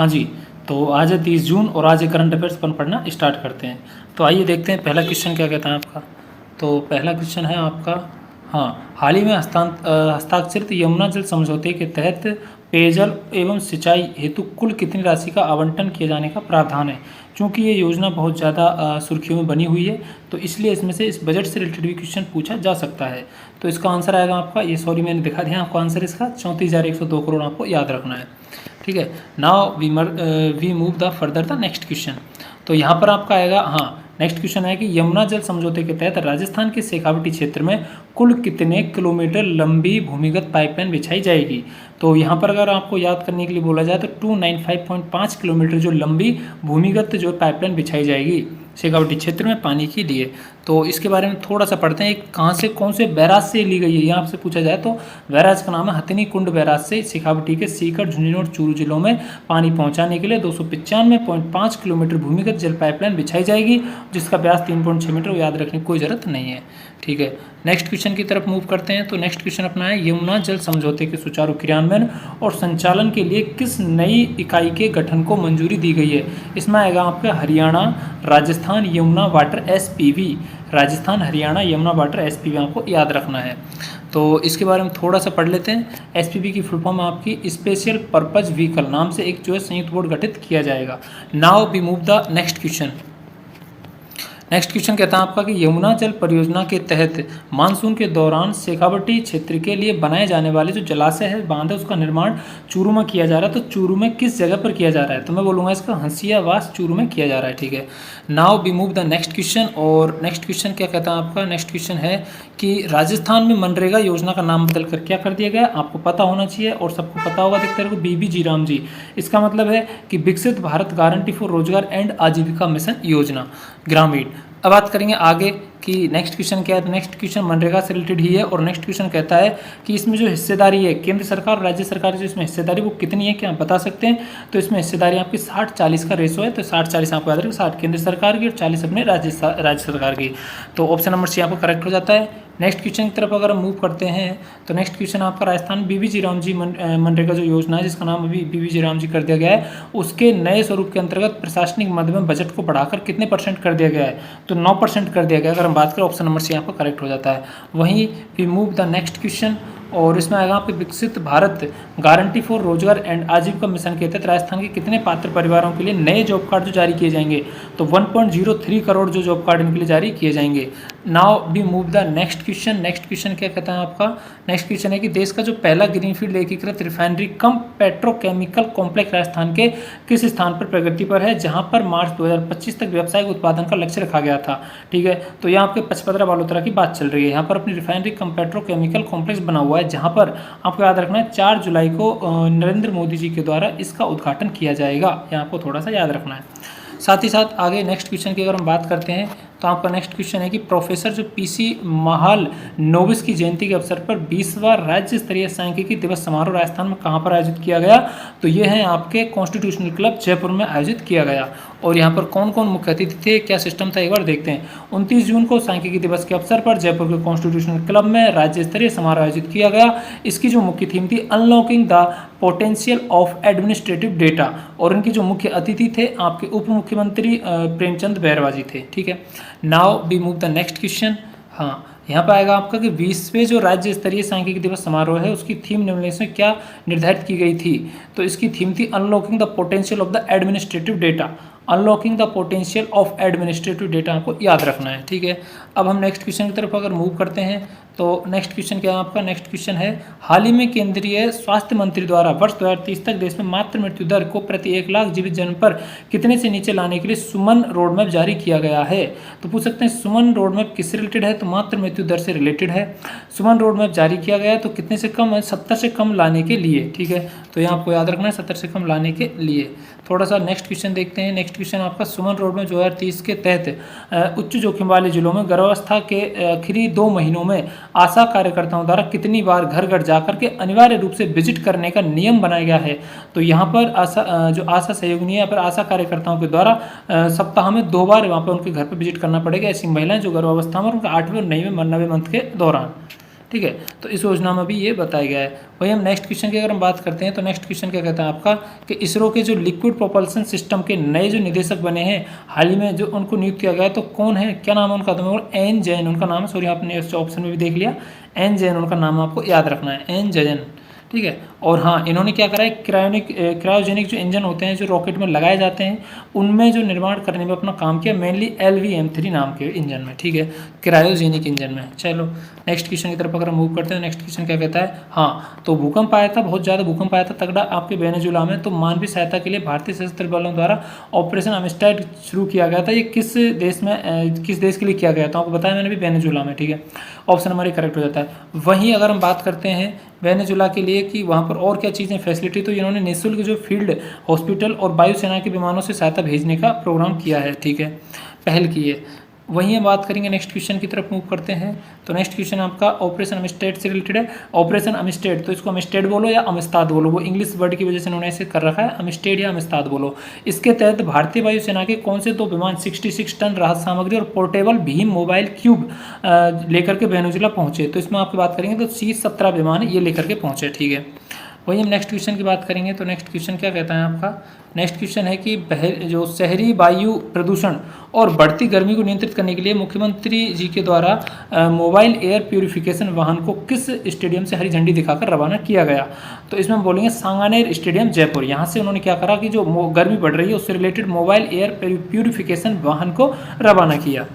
हाँ जी, तो आज है 30 जून और आज ये करंट अफेयर्स अपन पढ़ना स्टार्ट करते हैं। तो आइए देखते हैं पहला क्वेश्चन क्या कहता है आपका। तो पहला क्वेश्चन है आपका, हाँ, हाल ही में हस्ताक्षरित यमुना जल समझौते के तहत पेयजल एवं सिंचाई हेतु कुल कितनी राशि का आवंटन किए जाने का प्रावधान है। क्योंकि ये योजना बहुत ज़्यादा सुर्खियों में बनी हुई है, तो इसलिए इसमें से इस बजट से रिलेटेड भी क्वेश्चन पूछा जा सकता है। तो इसका आंसर आएगा आपका, ये सॉरी मैंने दिखा दिया आपको आंसर, इसका 34,102 करोड़ आपको याद रखना है। ठीक है, now we move the further the next question. तो यहाँ पर आपका आएगा, हाँ, नेक्स्ट क्वेश्चन है कि यमुना जल समझौते के तहत राजस्थान के शेखावटी क्षेत्र में कुल कितने किलोमीटर लंबी भूमिगत पाइपलाइन बिछाई जाएगी। तो यहाँ पर अगर आपको याद करने के लिए बोला जाए तो 295.5 किलोमीटर जो लंबी भूमिगत जो पाइपलाइन बिछाई जाएगी शेखावटी क्षेत्र में पानी के लिए। तो इसके बारे में थोड़ा सा पढ़ते हैं, कहाँ से कौन से बैराज से ली गई है। यहाँ आपसे पूछा जाए तो बैराज का नाम है हथिनी कुंड बैराज से शेखावटी के सीकर, झुंझुनू और चूरू जिलों में पानी पहुँचाने के लिए 295.5 किलोमीटर भूमिगत जल पाइपलाइन बिछाई जाएगी, जिसका व्यास 3.6 मीटर। याद रखने की कोई जरूरत नहीं है। ठीक है, नेक्स्ट क्वेश्चन की तरफ मूव करते हैं। तो नेक्स्ट क्वेश्चन अपना है, यमुना जल समझौते के सुचारू क्रियान्वयन और संचालन के लिए किस नई इकाई के गठन को मंजूरी दी गई है। इसमें आएगा आपका Haryana Rajasthan Yamuna water SPV, Rajasthan Haryana Yamuna water SPV आपको याद रखना है। तो इसके बारे में थोड़ा सा पढ़ लेते हैं। एसपीवी की फुल फॉर्म आपकी स्पेशल पर्पज व्हीकल नाम से एक जो है संयुक्त बोर्ड गठित किया जाएगा। Now we move the next question. Next question कहता है आपका कि यमुना जल परियोजना के तहत मानसून के दौरान शेखावटी क्षेत्र के लिए बनाए जाने वाले जो जलाशय है, बांध है, उसका निर्माण चूरू में किया जा रहा है। तो चूरू में किस जगह पर किया जा रहा है, तो मैं बोलूँगा इसका हंसियावास चूरू में किया जा रहा है। ठीक है, now we move the next question. और नेक्स्ट क्वेश्चन क्या कहता है आपका, नेक्स्ट क्वेश्चन है कि राजस्थान में मनरेगा योजना का नाम बदल कर क्या कर दिया गया। आपको पता होना चाहिए और सबको पता होगा अधिकतर को, बीबी जी राम जी। इसका मतलब है कि विकसित Bharat guarantee for Rozgar and Ajeevika mission योजना ग्रामीण। अब बात करेंगे आगे कि नेक्स्ट क्वेश्चन क्या है। तो नेक्स्ट क्वेश्चन मनरेगा से रिलेटेड ही है और नेक्स्ट क्वेश्चन कहता है कि इसमें जो हिस्सेदारी है केंद्र सरकार और राज्य सरकार जो इसमें हिस्सेदारी वो कितनी है, क्या आप बता सकते हैं। तो इसमें हिस्सेदारी आपकी 60-40 का रेशो है। तो 60-40 आपको याद रखें, 60 केंद्र सरकार की और 40 अपने राज्य सरकार की। तो ऑप्शन नंबर सी आपको करेक्ट हो जाता है। नेक्स्ट क्वेश्चन की तरफ अगर हम मूव करते हैं तो नेक्स्ट क्वेश्चन आपका राजस्थान बीबी जी राम जी मनरेगा जो योजना है, जिसका नाम अभी बीबी जी राम जी कर दिया गया है, उसके नए स्वरूप के अंतर्गत प्रशासनिक मद में बजट को बढ़ाकर कितने % कर दिया गया है। तो 9% कर दिया गया। अगर हम बात करें ऑप्शन नंबर सी आपका करेक्ट हो जाता है। वहीं we move the next question और इसमें आएगा आपके Viksit Bharat guarantee for Rozgar and Ajeevika mission के तहत राजस्थान के कितने पात्र परिवारों के लिए नए जॉब कार्ड जो जारी किए जाएंगे। तो 1.03 करोड़ जो जॉब कार्ड इनके लिए जारी किए जाएंगे। Now we move the next question. Next question क्या कहता है आपका, नेक्स्ट क्वेश्चन है कि देश का जो पहला ग्रीनफील्ड एकीकृत रिफाइनरी कम पेट्रोकेमिकल कॉम्प्लेक्स राजस्थान के किस स्थान पर प्रगति पर है, जहां पर मार्च 2025 तक व्यावसायिक उत्पादन का लक्ष्य रखा गया था। ठीक है, तो यहाँ आपके पचपदरा बालोतरा की बात चल रही है। यहाँ पर अपनी रिफाइनरी कम पेट्रोकेमिकल कॉम्प्लेक्स बना हुआ है, जहाँ पर आपको याद रखना है 4 जुलाई को नरेंद्र मोदी जी के द्वारा इसका उद्घाटन किया जाएगा। यहाँ आपको थोड़ा सा याद रखना है। साथ ही साथ आगे नेक्स्ट क्वेश्चन की अगर हम बात करते हैं तो आपका नेक्स्ट क्वेश्चन है कि प्रोफेसर जो पीसी महाल नोबिस की जयंती के अवसर पर 20वां राज्य स्तरीय सांख्यिकी दिवस समारोह राजस्थान में कहाँ पर आयोजित किया गया। तो ये है आपके कॉन्स्टिट्यूशनल क्लब जयपुर में आयोजित किया गया। और यहाँ पर कौन कौन मुख्य अतिथि थे, क्या सिस्टम था, एक बार देखते हैं। 29 जून को सांख्यिकी दिवस के अवसर पर जयपुर के कॉन्स्टिट्यूशनल क्लब में राज्य स्तरीय समारोह आयोजित किया गया। इसकी जो मुख्य थीम थी unlocking the potential of administrative data, और इनके जो मुख्य अतिथि थे आपके उप मुख्यमंत्री प्रेमचंद बैरवा जी थे। ठीक है, now we move the next question. हाँ, यहाँ पर आएगा आपका कि 20वें जो राज्य स्तरीय सांख्यिकी दिवस समारोह है उसकी थीम निम्नलिखित में क्या निर्धारित की गई थी। तो इसकी थीम थी unlocking the potential of the administrative data. Unlocking the potential of administrative data आपको याद रखना है। ठीक है, अब हम नेक्स्ट क्वेश्चन की तरफ अगर मूव करते हैं तो नेक्स्ट क्वेश्चन क्या है आपका, नेक्स्ट क्वेश्चन है हाल ही में केंद्रीय स्वास्थ्य मंत्री द्वारा वर्ष 2030 तक देश में मातृ मृत्यु दर को प्रति 1 लाख जीवित जन पर कितने से नीचे लाने के लिए सुमन रोड मैप जारी किया गया है। तो पूछ सकते हैं सुमन रोड मैप किससे रिलेटेड है, तो मातृ मृत्यु दर से रिलेटेड है। सुमन रोड मैप जारी किया गया है तो कितने से कम है, 70 से कम लाने के लिए। ठीक है, तो यहाँ आपको याद रखना है 70 से कम लाने के लिए। थोड़ा सा नेक्स्ट क्वेश्चन देखते हैं। नेक्स्ट क्वेश्चन आपका सुमन रोड मैप 2030 के तहत उच्च जोखिम वाले जिलों में गर्भावस्था के आखिरी 2 महीनों में आशा कार्यकर्ताओं द्वारा कितनी बार घर घर जाकर के अनिवार्य रूप से विजिट करने का नियम बनाया गया है। तो यहाँ पर आशा सहयोगिनी या फिर आशा कार्यकर्ताओं के द्वारा सप्ताह में 2 बार वहाँ पर उनके घर पर विजिट करना पड़ेगा। ऐसी महिलाएं जो गर्भावस्था में उनका 8वें और 9वें मंथ के दौरान। ठीक है। तो इस योजना में भी ये बताया गया है। वही हम नेक्स्ट क्वेश्चन की अगर हम बात करते हैं तो नेक्स्ट क्वेश्चन क्या कहता है आपका कि इसरो के जो लिक्विड प्रोपल्सन सिस्टम के नए जो निदेशक बने हैं हाल ही में जो उनको नियुक्त किया गया है, तो कौन है, क्या नाम है उनका, तो एन जैन उनका नाम है। सॉरी, आपने इस ऑप्शन में भी देख लिया, एन जैन उनका नाम आपको याद रखना है, एन जैन, ठीक है। और हाँ, इन्होंने क्या करा है, क्रायोजेनिक जो इंजन होते हैं जो रॉकेट में लगाए जाते हैं उनमें जो निर्माण करने में अपना काम किया, मेनली LVM-3 नाम के इंजन में, ठीक है, क्रायोजेनिक इंजन में। चलो नेक्स्ट क्वेश्चन की तरफ अगर हम मूव करते हैं, नेक्स्ट क्वेश्चन क्या कहता है, हाँ, तो भूकंप आया था, बहुत ज़्यादा भूकंप आया था तगड़ा आपके वेनेजुला में, तो मानवीय सहायता के लिए भारतीय सशस्त्र बलों द्वारा ऑपरेशन अमिस्टाइड शुरू किया गया था। ये किस देश में, किस देश के लिए किया गया था, आपको बताया मैंने भी, वेनेजुला में, ठीक है। ऑप्शन नंबर ए करेक्ट हो जाता है। वहीं अगर हम बात करते हैं वेनेजुला के लिए कि वहाँ पर और क्या चीज़ें फैसिलिटी, तो इन्होंने निःशुल्क जो फील्ड हॉस्पिटल और वायुसेना के विमानों से सहायता भेजने का प्रोग्राम किया है, ठीक है, पहल की है। वहीं हम बात करेंगे नेक्स्ट क्वेश्चन की तरफ मूव करते हैं। तो नेक्स्ट क्वेश्चन आपका ऑपरेशन अमिस्टेड से रिलेटेड है। ऑपरेशन अमिस्टेड, तो इसको अमिस्टेड बोलो या अमिस्ताद बोलो, वो इंग्लिश वर्ड की वजह से उन्होंने ऐसे कर रखा है, अमिस्टेड या अमिस्ताद बोलो। इसके तहत भारतीय वायुसेना के कौन से 2 विमान 66 टन राहत सामग्री और पोर्टेबल भीम मोबाइल क्यूब लेकर के वेनेजुला पहुंचे, तो इसमें आपकी बात करेंगे तो C-17 विमान ये लेकर के पहुंचे, ठीक है। वही हम नेक्स्ट क्वेश्चन की बात करेंगे। तो नेक्स्ट क्वेश्चन क्या कहता है आपका, नेक्स्ट क्वेश्चन है कि जो शहरी वायु प्रदूषण और बढ़ती गर्मी को नियंत्रित करने के लिए मुख्यमंत्री जी के द्वारा मोबाइल एयर प्यूरिफिकेशन वाहन को किस स्टेडियम से हरी झंडी दिखाकर रवाना किया गया, तो इसमें हम बोलेंगे सांगानेर स्टेडियम जयपुर। यहाँ से उन्होंने क्या करा कि जो गर्मी बढ़ रही है उससे रिलेटेड मोबाइल एयर प्यूरिफिकेशन वाहन को रवाना किया।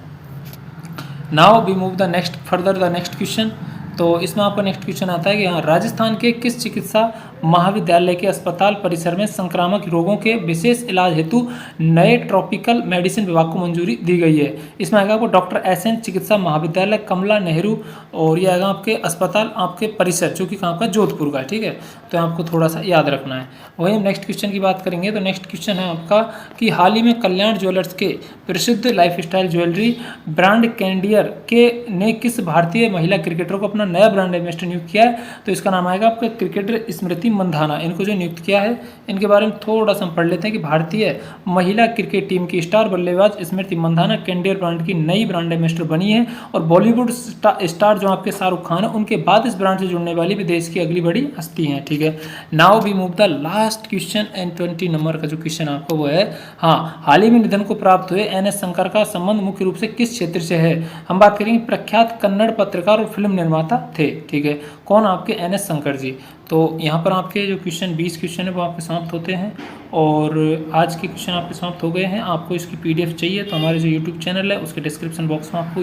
Now we move the next further the next question. तो इसमें आपका नेक्स्ट क्वेश्चन आता है कि हाँ, राजस्थान के किस चिकित्सा महाविद्यालय के अस्पताल परिसर में संक्रामक रोगों के विशेष इलाज हेतु नए ट्रॉपिकल मेडिसिन विभाग को मंजूरी दी गई है। इसमें आएगा आपको डॉक्टर SN चिकित्सा महाविद्यालय कमला नेहरू, और ये आएगा आपके अस्पताल आपके परिसर जो कि कहाँ का, जोधपुर का, ठीक है। तो आपको थोड़ा सा याद रखना है। वही हम नेक्स्ट क्वेश्चन की बात करेंगे। तो नेक्स्ट क्वेश्चन है आपका कि हाल ही में कल्याण ज्वेलर्स के प्रसिद्ध लाइफस्टाइल ज्वेलरी ब्रांड कैंडियर के ने किस भारतीय महिला क्रिकेटर को अपना नया ब्रांड एम्बेसडर नियुक्त किया है, तो इसका नाम आएगा आपका क्रिकेटर स्मृति मंधाना। इनको जो नियुक्त किया है इनके बारे में थोड़ा सा हम पढ़ लेते हैं कि भारतीय महिला क्रिकेट टीम की स्टार बल्लेबाज स्मृति मंधाना कैंडियर ब्रांड की नई ब्रांड एम्बेसडर बनी है, और बॉलीवुड स्टार जो आपके शाहरुख खान है उनके बाद इस ब्रांड से जुड़ने वाली भी देश की अगली बड़ी हस्ती है, ठीक है। Now we move the last question and 20 number का जो क्वेश्चन आपको वो है, हाँ, हाल ही में निधन को प्राप्त हुए NS शंकर का संबंध मुख्य रूप से किस क्षेत्र से है, हम बात करेंगे प्रख्यात कन्नड़ पत्रकार और फिल्म निर्माता थे, ठीक है। कौन, आपके NS शंकर जी। तो यहाँ पर आपके जो क्वेश्चन 20 क्वेश्चन है वो आपके समाप्त होते हैं, और आज के क्वेश्चन आपके समाप्त हो गए हैं। आपको इसकी PDF चाहिए तो हमारे जो YouTube चैनल है उसके डिस्क्रिप्शन बॉक्स में आपको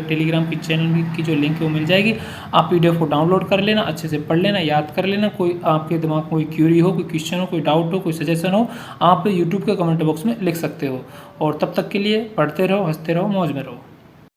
टेलीग्राम की चैनल की जो लिंक है वो मिल जाएगी। आप PDF को डाउनलोड कर लेना, अच्छे से पढ़ लेना, याद कर लेना। कोई आपके दिमाग में कोई क्यूरी हो, कोई क्वेश्चन हो, कोई डाउट हो, कोई सजेशन हो, आप YouTube के कमेंट बॉक्स में लिख सकते हो। और तब तक के लिए पढ़ते रहो, हंसते रहो, मौज में रहो।